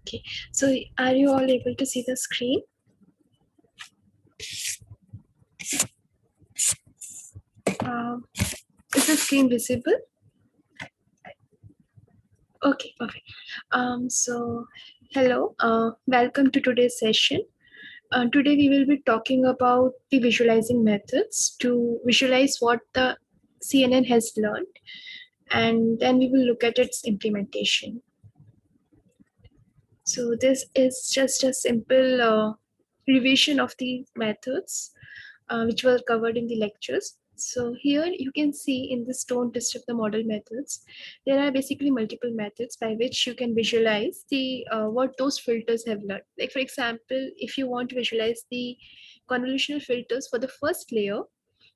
Okay, so are you all able to see the screen? Is the screen visible? Okay, perfect. So hello, welcome to today's session. Today we will be talking about the visualizing methods to visualize what the CNN has learned, and then we will look at its implementation. So this is just a simple revision of the methods which were covered in the lectures. So here you can see in this don't disturb the model methods, there are basically multiple methods by which you can visualize the what those filters have learned. Like for example, if you want to visualize the convolutional filters for the first layer,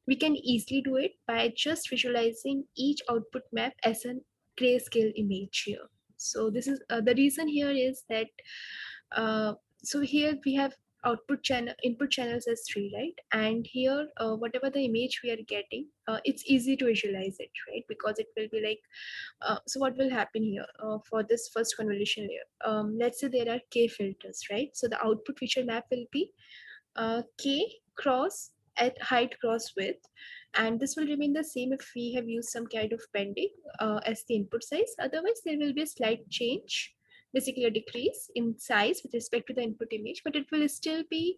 we can easily do it by just visualizing each output map as a grayscale image here. So this is the reason here is that so here we have input channels as 3, right? And here whatever the image we are getting, it's easy to visualize it, right? Because it will be like so what will happen here for this first convolution layer, let's say there are k filters, right? So the output feature map will be k cross at height cross width, and this will remain the same if we have used some kind of pending as the input size. Otherwise there will be a slight change, basically a decrease in size with respect to the input image, but it will still be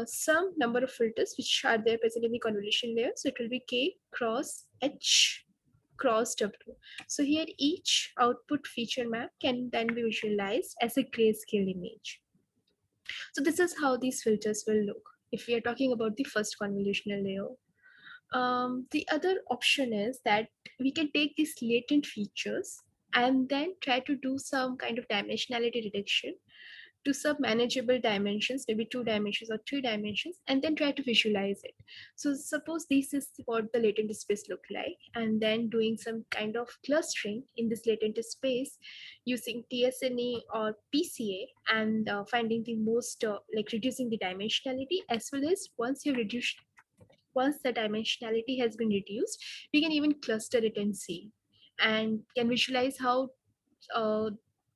some number of filters which are there present in the convolution layer. So it will be k cross h cross w. So here each output feature map can then be visualized as a grayscale image. So this is how these filters will look if we are talking about the first convolutional layer. The other option is that we can take these latent features and then try to do some kind of dimensionality reduction to some manageable dimensions, maybe 2 dimensions or 3 dimensions, and then try to visualize it. So suppose this is what the latent space look like, and then doing some kind of clustering in this latent space using TSNE or PCA, and finding the most, like reducing the dimensionality, as well as once the dimensionality has been reduced, we can even cluster it and see, and can visualize how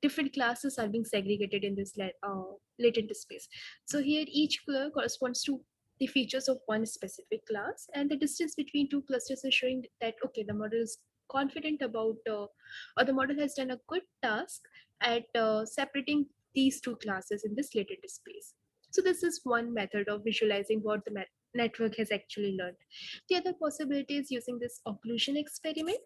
different classes are being segregated in this latent space. So here each color corresponds to the features of one specific class, and the distance between two clusters is showing that okay, the model is confident about or the model has done a good task at separating these two classes in this latent space. So this is one method of visualizing what the network has actually learned. The other possibility is using this occlusion experiment.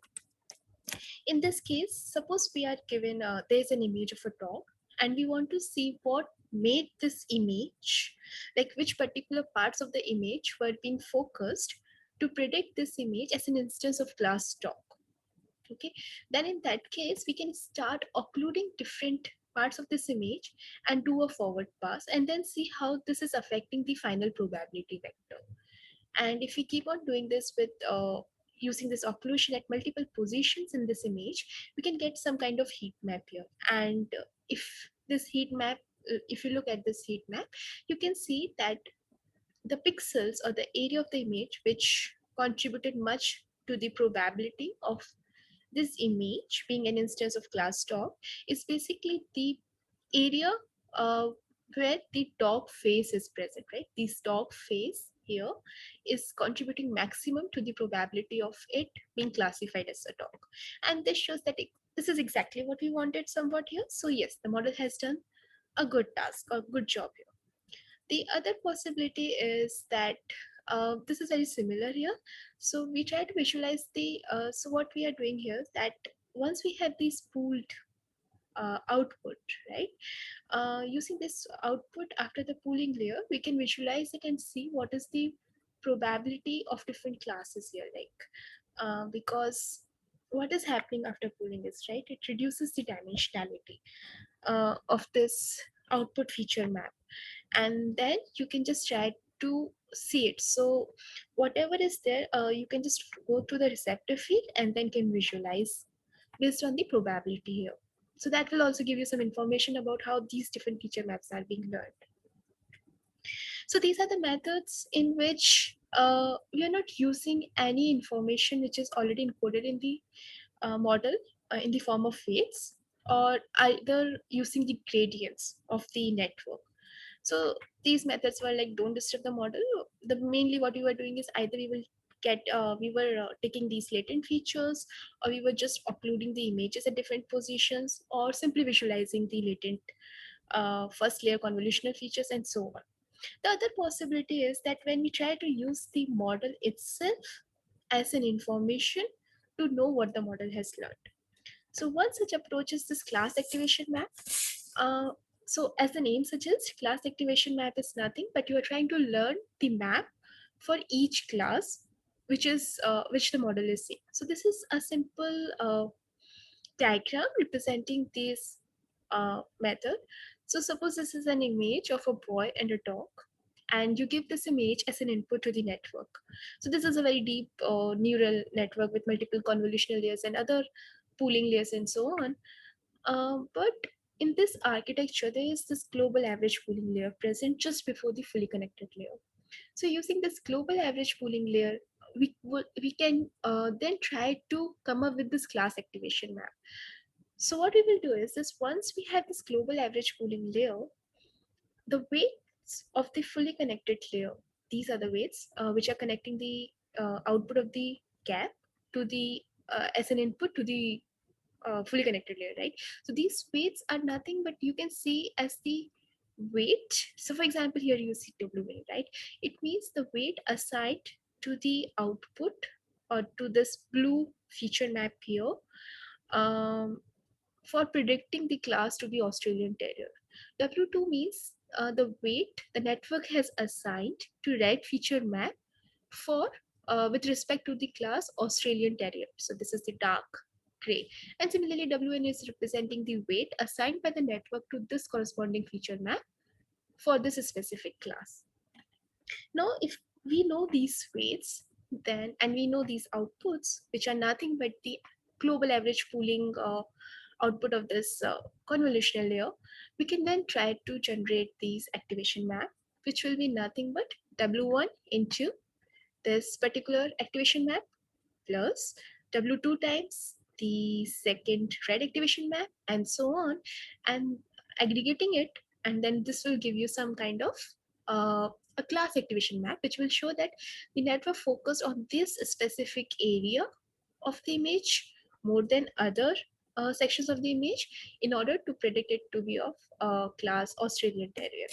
In this case, suppose we are given there's an image of a dog, and we want to see what made this image, like which particular parts of the image were being focused to predict this image as an instance of class dog. Okay, then in that case we can start occluding different parts of this image and do a forward pass, and then see how this is affecting the final probability vector. And if we keep on doing this with using this occlusion at multiple positions in this image, we can get some kind of heat map here. And if this heat map, if you look at this heat map, you can see that the pixels or the area of the image which contributed much to the probability of this image being an instance of class dog is basically the area uh, where the dog face is present, right? This dog face here is contributing maximum to the probability of it being classified as a dog. And this shows that this is exactly what we wanted somewhat here. So yes, the model has done a good task, a good job here. The other possibility is that this is very similar here. So we try to visualize the, so what we are doing here is that once we have these pooled output, right? Using this output after the pooling layer, we can visualize it and see what is the probability of different classes here, like because what is happening after pooling is, right, it reduces the dimensionality of this output feature map, and then you can just try to see it. So whatever is there, you can just go to the receptor field and then can visualize based on the probability here. So that will also give you some information about how these different feature maps are being learned. So these are the methods in which we are not using any information which is already encoded in the model in the form of weights. or either using the gradients of the network. So these methods were like don't disturb the model. The mainly what we were doing is either we were taking these latent features, or we were just uploading the images at different positions, or simply visualizing the latent first layer convolutional features and so on. The other possibility is that when we try to use the model itself as an information to know what the model has learned. So one such approach is this class activation map. Uh, so as the name suggests, class activation map is nothing but you are trying to learn the map for each class which the model is seeing. So this is a simple diagram representing this method. So suppose this is an image of a boy and a dog, and you give this image as an input to the network. So this is a very deep neural network with multiple convolutional layers and other pooling layers and so on. But in this architecture, there is this global average pooling layer present just before the fully connected layer. So using this global average pooling layer, we can then try to come up with this class activation map. So what we will do is this: once we have this global average pooling layer, the weights of the fully connected layer, these are the weights which are connecting the output of the gap to the as an input to the fully connected layer, right? So these weights are nothing but you can see as the weight. So for example, here you see W weight, right? It means the weight assigned to the output or to this blue feature map here um, for predicting the class to be Australian Terrier. W2 means the weight the network has assigned to red feature map for with respect to the class Australian Terrier. So this is the dark gray. And similarly, WN is representing the weight assigned by the network to this corresponding feature map for this specific class. Now, if we know these weights, then and we know these outputs, which are nothing but the global average pooling output of this convolutional layer, we can then try to generate these activation map, which will be nothing but W1 into this particular activation map plus W2 times the second red activation map and so on, and aggregating it, and then this will give you some kind of a class activation map which will show that the network focused on this specific area of the image more than other sections of the image in order to predict it to be of class Australian Terrier.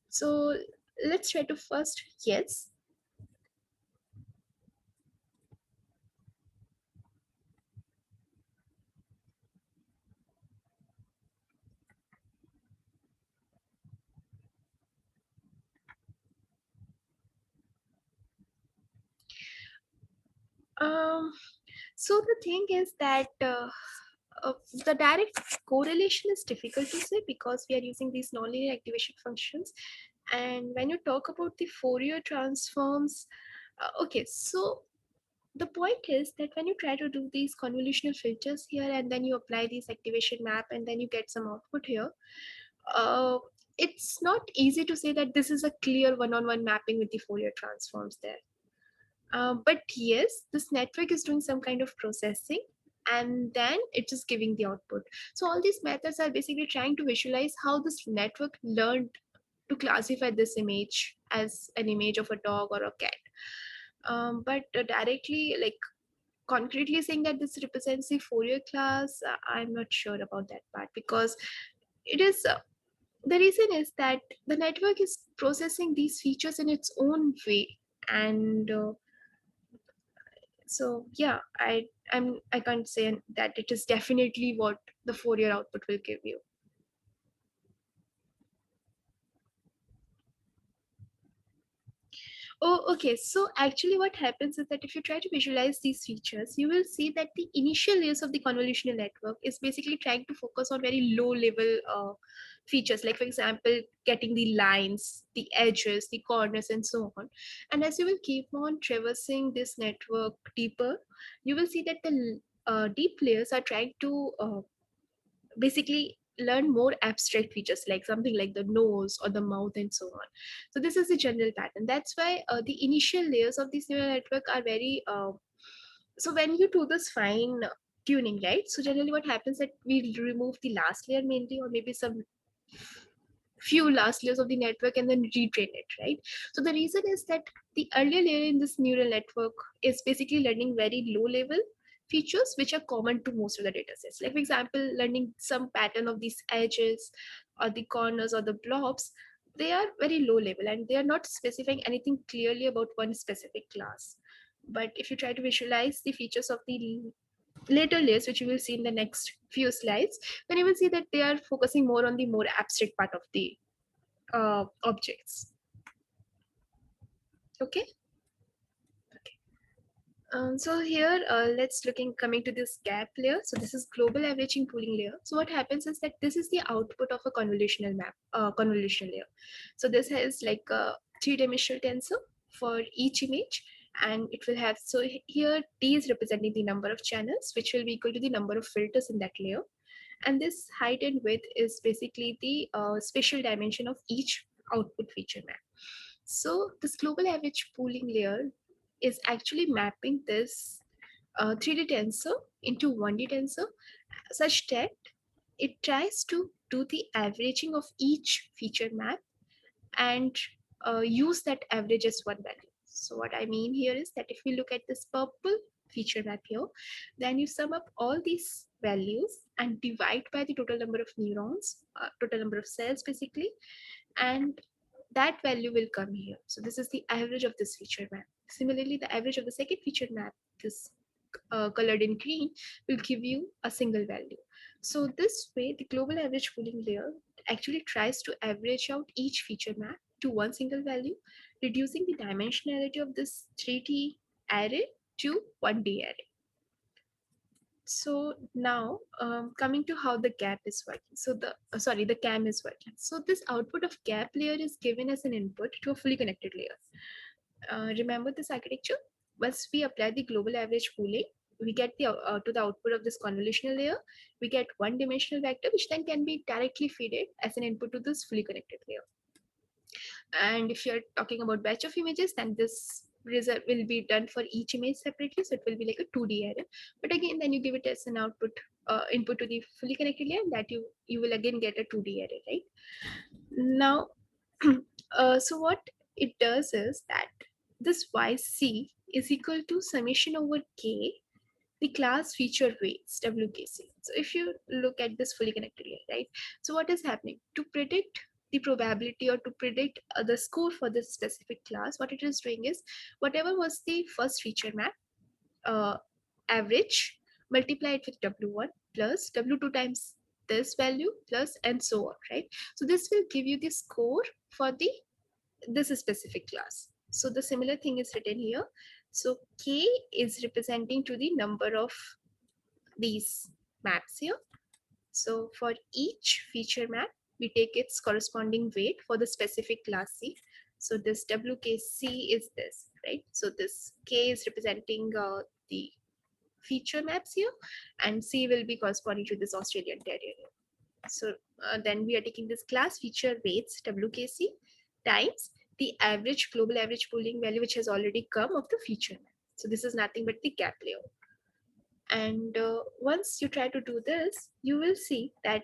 So let's try to first, yes. Um, so the thing is that the direct correlation is difficult to say because we are using these nonlinear activation functions. And when you talk about the Fourier transforms, okay, so the point is that when you try to do these convolutional filters here and then you apply these activation map and then you get some output here, uh, it's not easy to say that this is a clear one-on-one mapping with the Fourier transforms there. But yes, this network is doing some kind of processing and then it's just giving the output. So all these methods are basically trying to visualize how this network learned to classify this image as an image of a dog or a cat. But directly, like concretely saying that this represents the Fourier class, I'm not sure about that part because it is. The reason is that the network is processing these features in its own way, and so yeah, I can't say that it is definitely what the Fourier output will give you. Oh, okay. So actually what happens is that if you try to visualize these features, you will see that the initial layers of the convolutional network is basically trying to focus on very low level features, like for example, getting the lines, the edges, the corners, and so on. And as you will keep on traversing this network deeper, you will see that the deep layers are trying to basically learn more abstract features like something like the nose or the mouth and so on. So this is the general pattern. That's why the initial layers of this neural network are very so when you do this fine tuning, right? So generally what happens that we remove the last layer mainly, or maybe some few last layers of the network and then retrain it, right? So the reason is that the earlier layer in this neural network is basically learning very low level features which are common to most of the data sets. Like for example, learning some pattern of these edges or the corners or the blobs, they are very low level and they are not specifying anything clearly about one specific class. But if you try to visualize the features of the later layers, which you will see in the next few slides, then you will see that they are focusing more on the more abstract part of the objects. Okay. So here, let's coming to this gap layer. So this is global averaging pooling layer. So what happens is that this is the output of a convolutional map, convolutional layer. So this has like a three-dimensional tensor for each image, and it will have, so here T is representing the number of channels, which will be equal to the number of filters in that layer. And this height and width is basically the spatial dimension of each output feature map. So this global average pooling layer is actually mapping this 3D tensor into 1D tensor such that it tries to do the averaging of each feature map and use that average as one value. So what I mean here is that if we look at this purple feature map here, then you sum up all these values and divide by the total number of neurons, total number of cells basically, and that value will come here. So this is the average of this feature map. Similarly, the average of the second feature map, this colored in green, will give you a single value. So this way, the global average pooling layer actually tries to average out each feature map to one single value, reducing the dimensionality of this 3D array to 1D array. So now coming to how the gap is working. So the CAM is working. So this output of gap layer is given as an input to a fully connected layer. Remember this architecture? Once we apply the global average pooling, we get the to the output of this convolutional layer, we get one dimensional vector, which then can be directly fed as an input to this fully connected layer. And if you're talking about batch of images, then this result will be done for each image separately. So it will be like a 2D array. But again, then you give it as an output input to the fully connected layer, that you will again get a 2D array, right? Now, so what it does is that this YC is equal to summation over K, the class feature weights, WKC. So if you look at this fully connected layer, right? So what is happening? To predict the probability or to predict the score for this specific class, what it is doing is whatever was the first feature map, average, multiply it with W1 plus W2 times this value plus and so on, right? So this will give you the score for this specific class. So the similar thing is written here. So K is representing to the number of these maps here. So for each feature map, we take its corresponding weight for the specific class C. So this WKC is this, right? So this K is representing the feature maps here, and C will be corresponding to this Australian Terrier. So then we are taking this class feature weights WKC times the average global average pooling value, which has already come of the feature map. So this is nothing but the gap layer. And once you try to do this, you will see that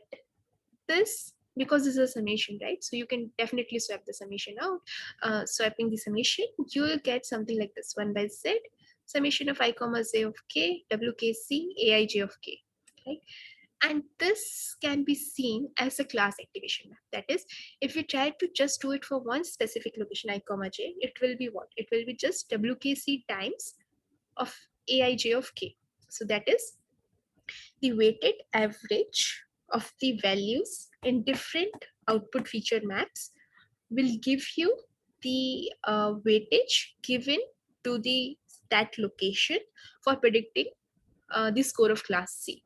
this, because this is a summation, right? So you can definitely swap the summation out. Swapping the summation, you will get something like this: 1 by z summation of I comma j of k WKC aij of k, right? And this can be seen as a class activation map. That is, if we try to just do it for one specific location I comma j, it will be what? It will be just WKC times of aij of k. So that is the weighted average of the values in different output feature maps will give you the weightage given to that location for predicting the score of class C.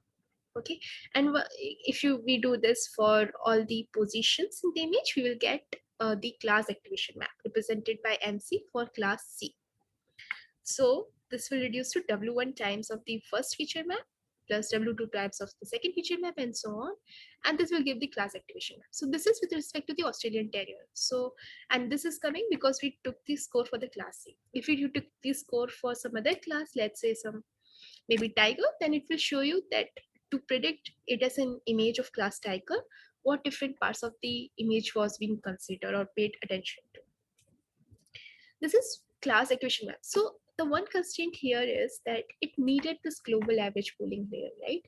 Okay, and if we do this for all the positions in the image, we will get the class activation map represented by MC for class C. So this will reduce to W1 times of the first feature map plus W2 times of the second feature map and so on. And this will give the class activation map. So this is with respect to the Australian Terrier. So, and this is coming because we took the score for the class C. If you took the score for some other class, let's say some maybe tiger, then it will show you that to predict it as an image of class tiger, what different parts of the image was being considered or paid attention to. This is class activation map. So the one constraint here is that it needed this global average pooling layer, right?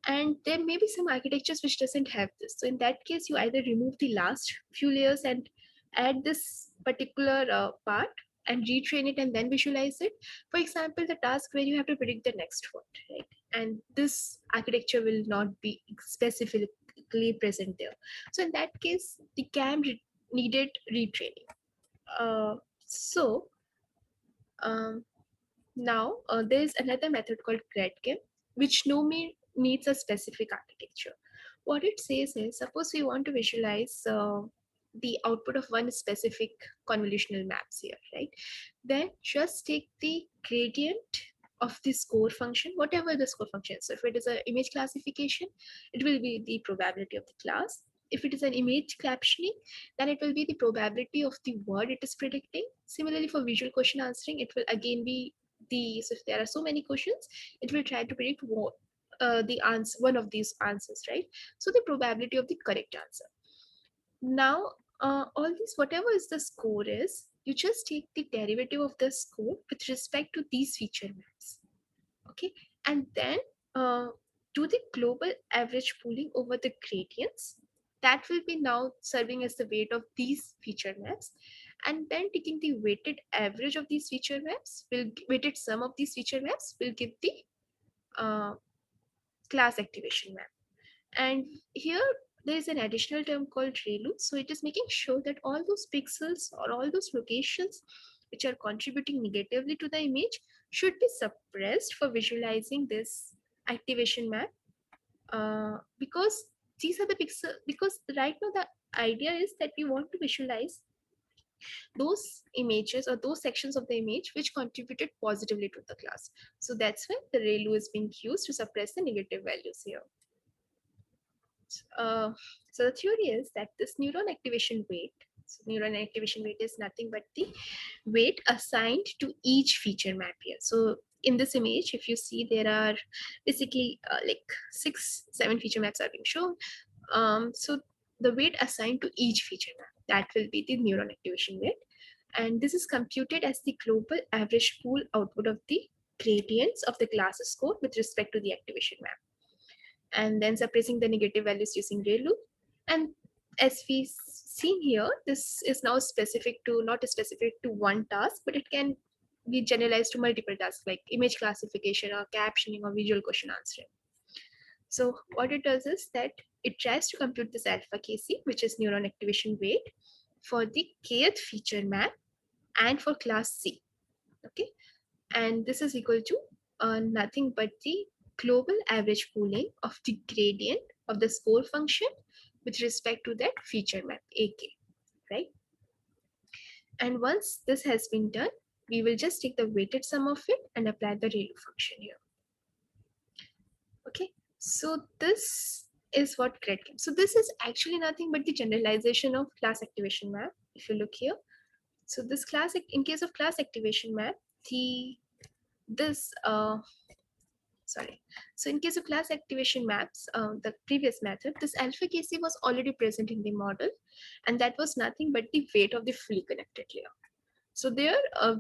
And there may be some architectures which doesn't have this. So in that case, you either remove the last few layers and add this particular part and retrain it and then visualize it. For example, the task where you have to predict the next one, right? And this architecture will not be specifically present there. So in that case, the CAM needed retraining. Uh, so um, now there's another method called Grad-CAM, which no me needs a specific architecture. What it says is, suppose we want to visualize the output of one specific convolutional maps here, right? Then just take the gradient of the score function, whatever the score function is. So if it is an image classification, it will be the probability of the class. If it is an image captioning, then it will be the probability of the word it is predicting. Similarly, for visual question answering, it will again be so if there are so many questions, it will try to predict what the answer, one of these answers, right? So the probability of the correct answer. Now, all this, whatever is the score is, you just take the derivative of the score with respect to these feature maps, okay? And then do the global average pooling over the gradients. That will be now serving as the weight of these feature maps, and then taking the weighted average of these feature maps will weighted sum of these feature maps will give the uh, class activation map. And here there is an additional term called ReLU. So it is making sure that all those pixels or all those locations which are contributing negatively to the image should be suppressed for visualizing this activation map, because these are the pixels, because right now the idea is that we want to visualize those images or those sections of the image which contributed positively to the class. So that's why the ReLU is being used to suppress the negative values here. Uh, so the theory is that this neuron activation weight, so neuron activation weight is nothing but the weight assigned to each feature map here. So in this image, if you see, there are basically like 6-7 feature maps are being shown. So the weight assigned to each feature map, that will be the neuron activation weight. And this is computed as the global average pool output of the gradients of the class score with respect to the activation map, and then suppressing the negative values using ReLU. And as we seen here, this is now specific to, not specific to one task, but it can be generalized to multiple tasks like image classification or captioning or visual question answering. So what it does is that it tries to compute this alpha KC, which is neuron activation weight, for the kth feature map and for class C. Okay, and this is equal to nothing but the global average pooling of the gradient of the score function with respect to that feature map AK, right? And once this has been done, we will just take the weighted sum of it and apply the ReLU function here. Okay, so this is what Grad-CAM. So this is actually nothing but the generalization of class activation map. If you look here, so this class, in case of class activation map, sorry. So in case of class activation maps, the previous method, this alpha KC was already present in the model, and that was nothing but the weight of the fully connected layer. So there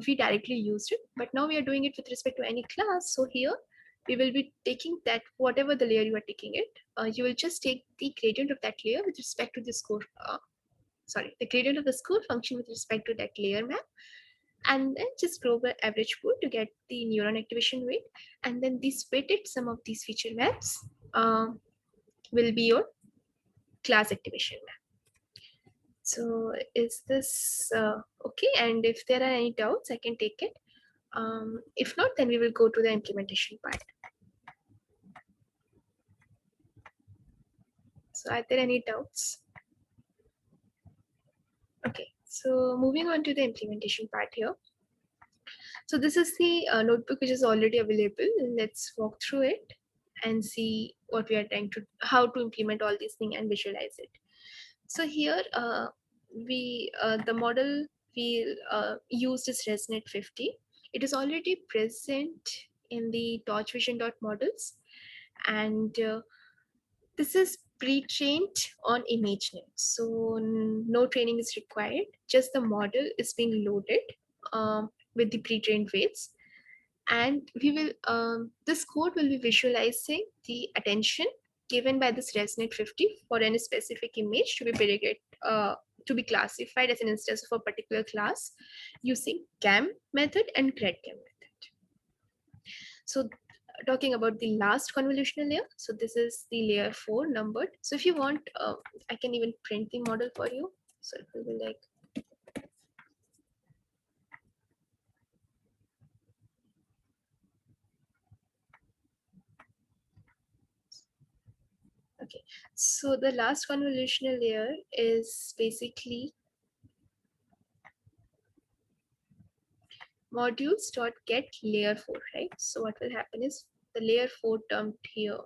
we directly used it, but now we are doing it with respect to any class. So here we will be taking that, whatever the layer you are taking it, you will just take the gradient of that layer with respect to the score, the gradient of the score function with respect to that layer map, and then just global average pool to get the neuron activation weight, and then this weighted sum of these feature maps will be your class activation map. So is this okay? And if there are any doubts, I can take it. If not, then we will go to the implementation part. So are there any doubts? Okay, so moving on to the implementation part here. So this is the notebook which is already available. Let's walk through it and see what we are trying to, how to implement all these things and visualize it. So here the model we used is ResNet 50. It is already present in the torchvision.models, and this is pre-trained on ImageNet. So no training is required, just the model is being loaded with the pre-trained weights. And we will this code will be visualizing the attention given by this ResNet 50 for any specific image to be to be classified as an instance of a particular class using CAM method and Grad-CAM method. So talking about the last convolutional layer, so this is the layer 4 numbered. So if you want, I can even print the model for you. So it will be like, okay, so the last convolutional layer is basically modules.get layer 4, right? So what will happen is the layer 4 termed here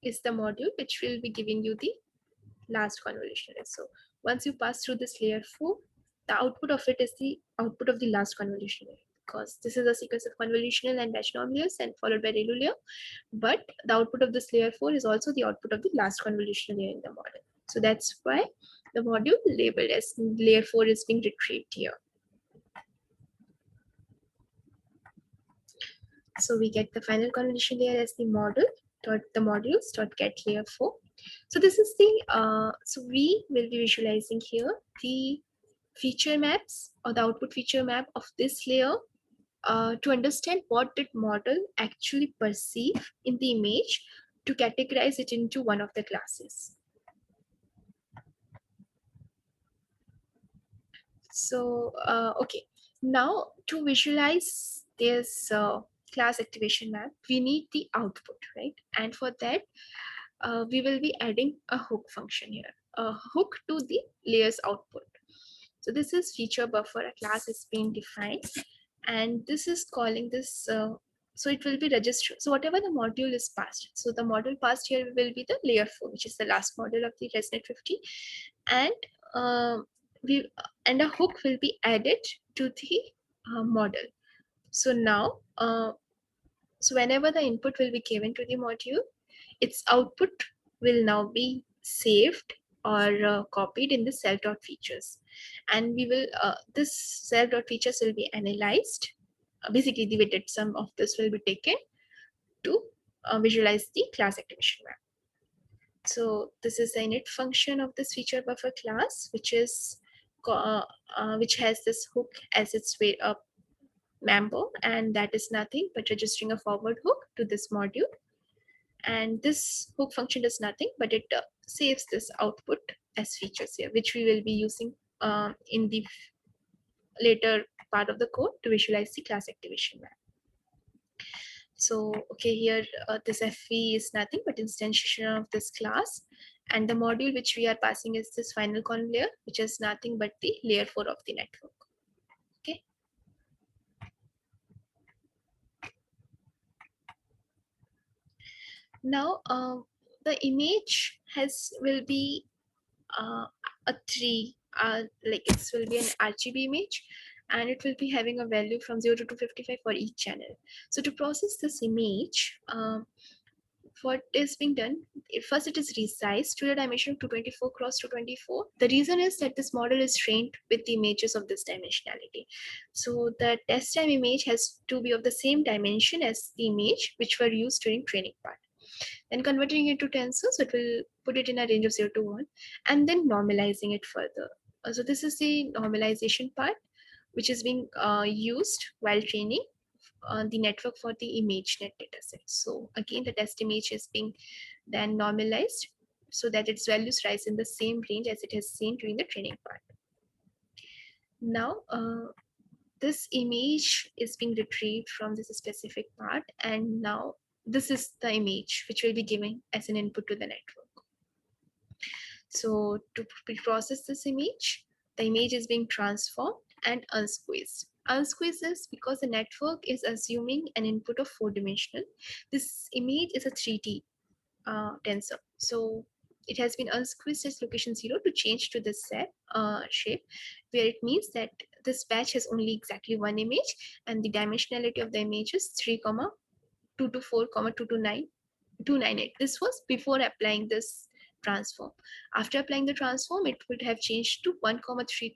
is the module which will be giving you the last convolution layer. So once you pass through this layer 4, the output of it is the output of the last convolution layer, because this is a sequence of convolutional and batch norm layers and followed by ReLU layer. But the output of this layer 4 is also the output of the last convolution layer in the model. So that's why the module labeled as layer 4 is being retrieved here. So we get the final convolution layer as the model dot the modules dot get layer 4. So this is the so we will be visualizing here the feature maps or the output feature map of this layer to understand what did model actually perceive in the image to categorize it into one of the classes. So okay, now to visualize this class activation map, we need the output, right? And for that, we will be adding a hook function here, a hook to the layers output. So this is feature buffer, a class is being defined, and this is calling this, so it will be registered. So whatever the module is passed, so the module passed here will be the layer 4, which is the last module of the ResNet 50, and we and a hook will be added to the model. So now, so whenever the input will be given to the module, its output will now be saved or copied in the self.features, and we will this self.features will be analyzed. Basically the weighted sum of this will be taken to visualize the class activation map. So this is the init function of this feature buffer class, which is which has this hook as its way up member, and that is nothing but registering a forward hook to this module. And this hook function does nothing but it saves this output as features here, which we will be using in the later part of the code to visualize the class activation map. So okay, here this FV is nothing but instantiation of this class, and the module which we are passing is this final con layer, which is nothing but the layer 4 of the network. Okay. Now the image will be a tree, like it will be an RGB image, and it will be having a value from 0 to 255 for each channel. So to process this image, what is being done, first it is resized to the dimension of 224 cross 224. The reason is that this model is trained with the images of this dimensionality. So the test time image has to be of the same dimension as the image which were used during training part. Then converting it to tensor, so it will put it in a range of 0 to 1, and then normalizing it further. So this is the normalization part, which is being used while training the network for the ImageNet dataset. So again, the test image is being then normalized so that its values rise in the same range as it has seen during the training part. Now, this image is being retrieved from this specific part, and now this is the image which will be given as an input to the network. So to process this image, the image is being transformed and unsqueezed. Unsqueezed is because the network is assuming an input of 4-dimensional. This image is a 3D tensor. So it has been unsqueezed as location 0 to change to this set shape, where it means that this batch has only exactly one image, and the dimensionality of the image is 3,224, 229, 298. This was before applying this transform. After applying the transform, it would have changed to 1, 3,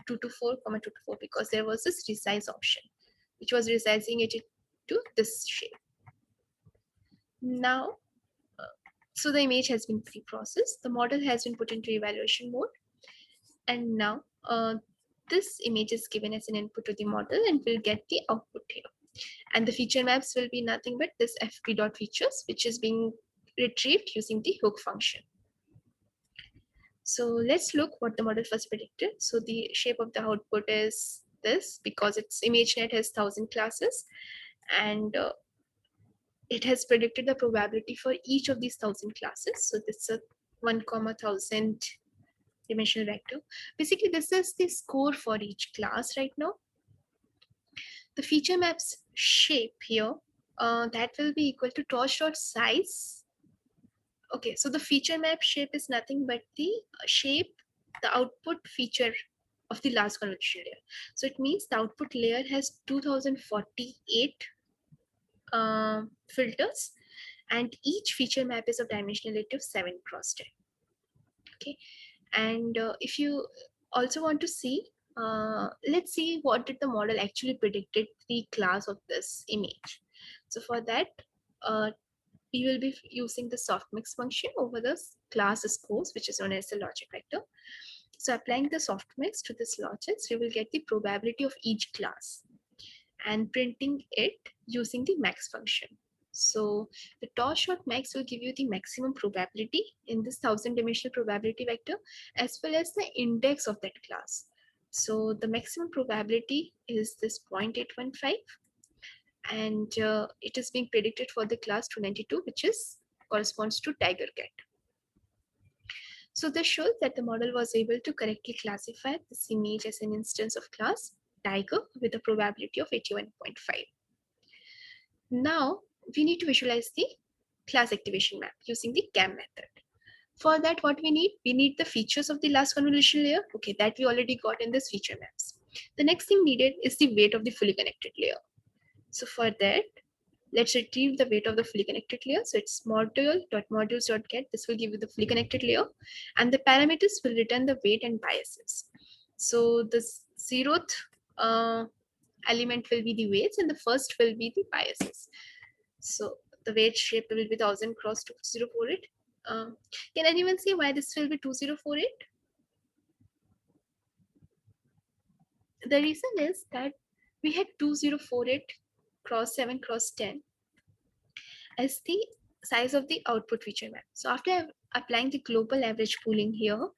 224, 224, because there was this resize option, which was resizing it to this shape. Now, so the image has been pre-processed, the model has been put into evaluation mode, and now this image is given as an input to the model and we'll get the output here. And the feature maps will be nothing but this fp.features, which is being retrieved using the hook function. So let's look what the model first predicted. So the shape of the output is this, because its ImageNet has 1,000 classes, and it has predicted the probability for each of these 1,000 classes. So this is a 1,000 dimensional vector. Basically, this is the score for each class right now. The feature map's shape here, that will be equal to torch.size. Okay, so the feature map shape is nothing but the shape, the output feature of the last convolution layer. So it means the output layer has 2048 filters, and each feature map is of dimensionality of 7 cross 10. Okay, and if you also want to see, let's see what did the model actually predicted the class of this image. So for that, we will be using the softmix function over the class scores, which is known as the logic vector. So applying the softmix to this logic, we will get the probability of each class and printing it using the max function. So the torch.max will give you the maximum probability in this 1,000 dimensional probability vector, as well as the index of that class. So the maximum probability is this 0.815, and it is being predicted for the class 292, which is corresponds to tiger cat. So this shows that the model was able to correctly classify this image as an instance of class tiger with a probability of 81.5. Now we need to visualize the class activation map using the CAM method. For that, what we need the features of the last convolution layer. Okay, that we already got in this feature maps. The next thing needed is the weight of the fully connected layer. So for that, let's retrieve the weight of the fully connected layer. So it's module.modules.get. This will give you the fully connected layer, and the parameters will return the weight and biases. So the 0th element will be the weights, and the first will be the biases. So the weight shape will be 1,000 cross 2048. Can anyone see why this will be 2048? The reason is that we had 2048 cross 7 cross 10 as the size of the output feature map. So after applying the global average pooling here,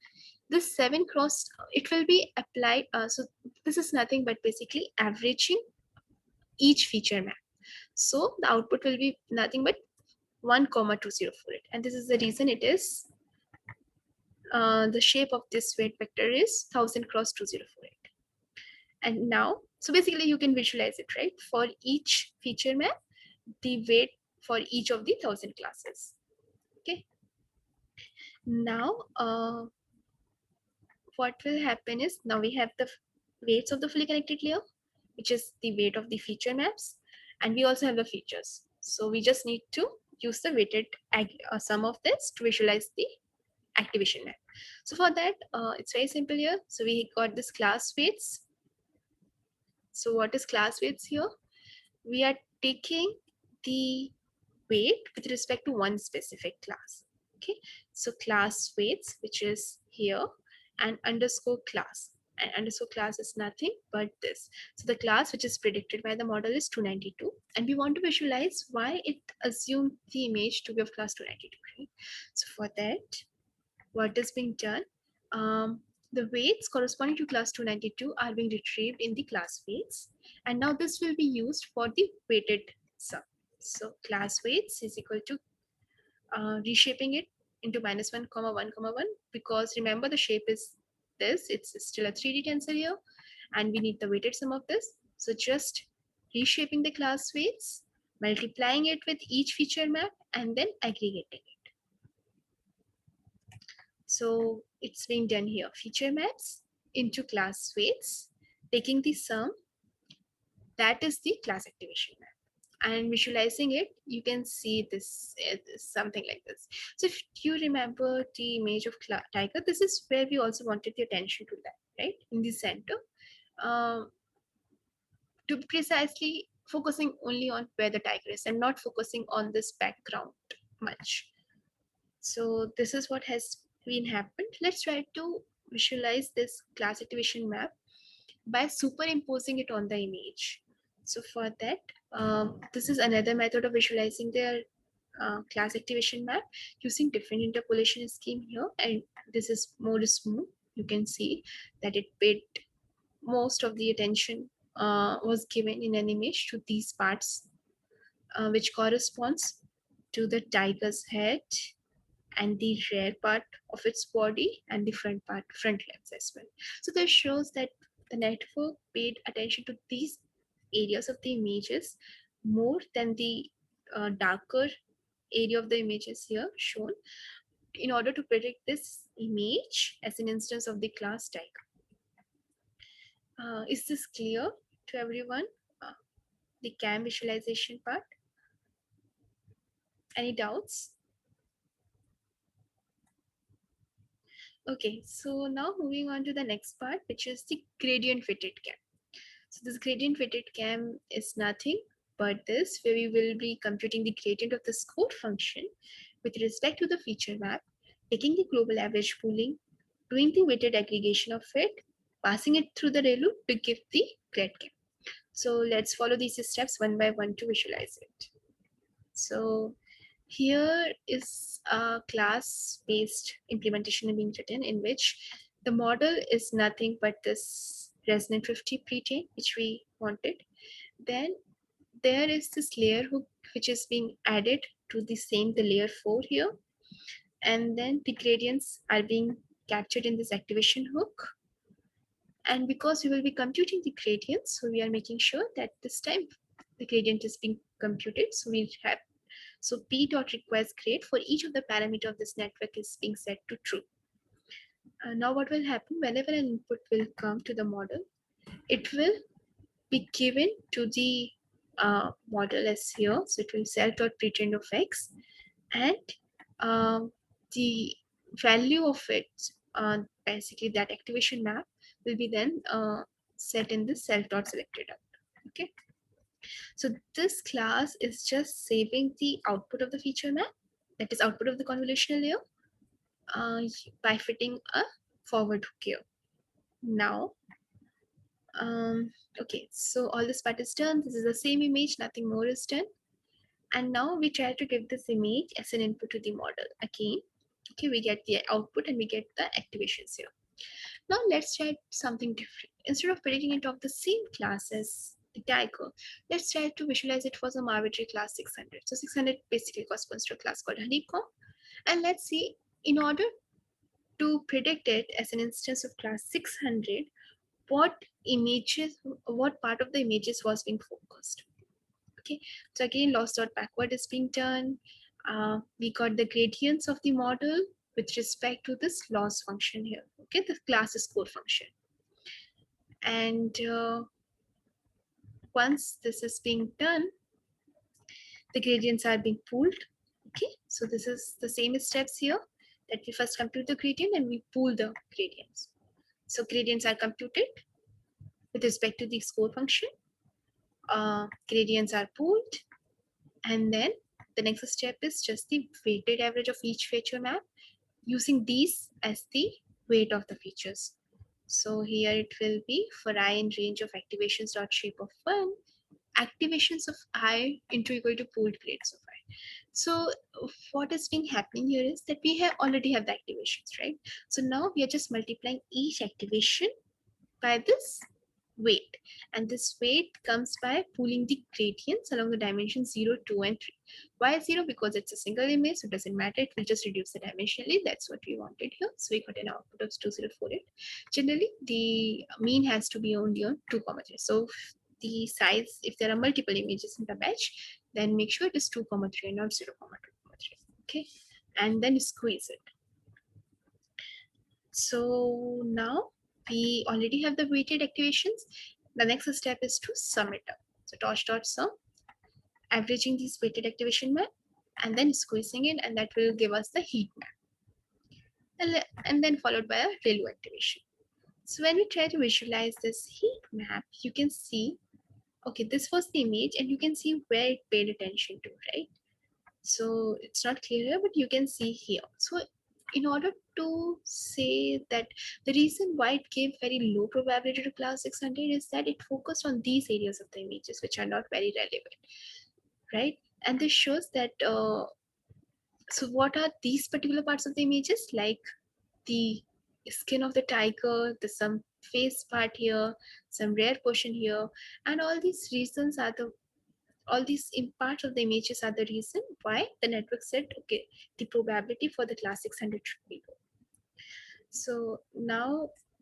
this 7 cross, it will be applied. So this is nothing but basically averaging each feature map. So the output will be nothing but 1,2048, and this is the reason it is the shape of this weight vector is 1,000 cross 2048. And now, so basically you can visualize it, right? For each feature map, the weight for each of the 1,000 classes. Okay. Now, what will happen is, now we have the weights of the fully connected layer, which is the weight of the feature maps, and we also have the features. So we just need to use the weighted sum of this to visualize the activation map. So for that, it's very simple here. So we got this class weights. So what is class weights here? We are taking the weight with respect to one specific class. Okay, so class weights, which is here, and underscore class. And underscore class is nothing but this. So the class which is predicted by the model is 292, and we want to visualize why it assumed the image to be of class 292. Right? So for that, what is being done? The weights corresponding to class 292 are being retrieved in the class weights, and now this will be used for the weighted sum. So class weights is equal to reshaping it into -1, 1, 1, because remember the shape is this, it's still a 3D tensor here, and we need the weighted sum of this. So just reshaping the class weights, multiplying it with each feature map, and then aggregating it. So it's being done here, feature maps into class weights, taking the sum, that is the class activation map. And visualizing it, you can see this something like this. So if you remember the image of tiger, this is where we also wanted the attention to that, right? In the center, um, to precisely focusing only on where the tiger is and not focusing on this background much. So this is what has been happened. Let's try to visualize this class activation map by superimposing it on the image. So for that, this is another method of visualizing their class activation map using different interpolation scheme here, and this is more smooth. You can see that it paid most of the attention was given in an image to these parts, which corresponds to the tiger's head and the rear part of its body and the front legs as well. So this shows that the network paid attention to these areas of the images more than the darker area of the images here shown, in order to predict this image as an instance of the class tiger. Is this clear to everyone? The CAM visualization part? Any doubts? Okay, so now moving on to the next part, which is the gradient fitted CAM. So this gradient fitted CAM is nothing but this, where we will be computing the gradient of the score function with respect to the feature map, taking the global average pooling, doing the weighted aggregation of it, passing it through the ReLU to give the Grad-CAM. So let's follow these steps one by one to visualize it. So here is a class-based implementation being written, in which the model is nothing but this resonant 50 pretrain, which we wanted. Then there is this layer hook, which is being added to the layer 4 here. And then the gradients are being captured in this activation hook. And because we will be computing the gradients, so we are making sure that this time the gradient is being computed. So we have, so p dot request grade for each of the parameter of this network is being set to true. Now what will happen, whenever an input will come to the model, it will be given to the model as here. So it will self dot pretrain of x, and the value of it, basically that activation map, will be then set in the self dot selected out. Okay, so this class is just saving the output of the feature map, that is output of the convolutional layer, by fitting a forward hook here. Now, okay, so all this part is done. This is the same image, nothing more is done. And now we try to give this image as an input to the model again. Okay, we get the output and we get the activations here. Now let's try something different. Instead of predicting it of the same class as the tiger, let's try to visualize it for some arbitrary class 600. So 600 basically corresponds to a class called honeycomb. And let's see, in order to predict it as an instance of class 600, what part of the images was being focused. Okay, so again, loss dot backward is being done. We got the gradients of the model with respect to this loss function here. Okay, the class score function. And once this is being done, the gradients are being pooled. Okay, so this is the same steps here, that we first compute the gradient and we pool the gradients. So gradients are computed with respect to the score function. Gradients are pooled, and then the next step is just the weighted average of each feature map, using these as the weight of the features. So here it will be for I in range of activations dot shape of 1, activations of I into equal to pooled grades of I. So what is being happening here is that we already have the activations, right? So now we are just multiplying each activation by this weight, and this weight comes by pooling the gradients along the dimensions 0, 2, and 3. Why 0? Because it's a single image, so it doesn't matter, it will just reduce the dimensionally. That's what we wanted here. So we got an output of 2048. Generally the mean has to be only on 2, 3. So the size, if there are multiple images in the batch, then make sure it is 2, 3 and not 0, 2, 3. Okay, and then squeeze it. So now we already have the weighted activations. The next step is to sum it up. So torch.sum, averaging these weighted activation map and then squeezing it, and that will give us the heat map. And then followed by a ReLU activation. So when we try to visualize this heat map, you can see, okay, this was the image and you can see where it paid attention to, right? So it's not clear here, but you can see here. So in order to say that the reason why it gave very low probability to class 600 is that it focused on these areas of the images which are not very relevant, right? And this shows that, so what are these particular parts of the images? Like the skin of the tiger, the some face part here, some rare portion here, and all these reasons are the all these parts of the images are the reason why the network said, okay, the probability for the class 600 should be low. So now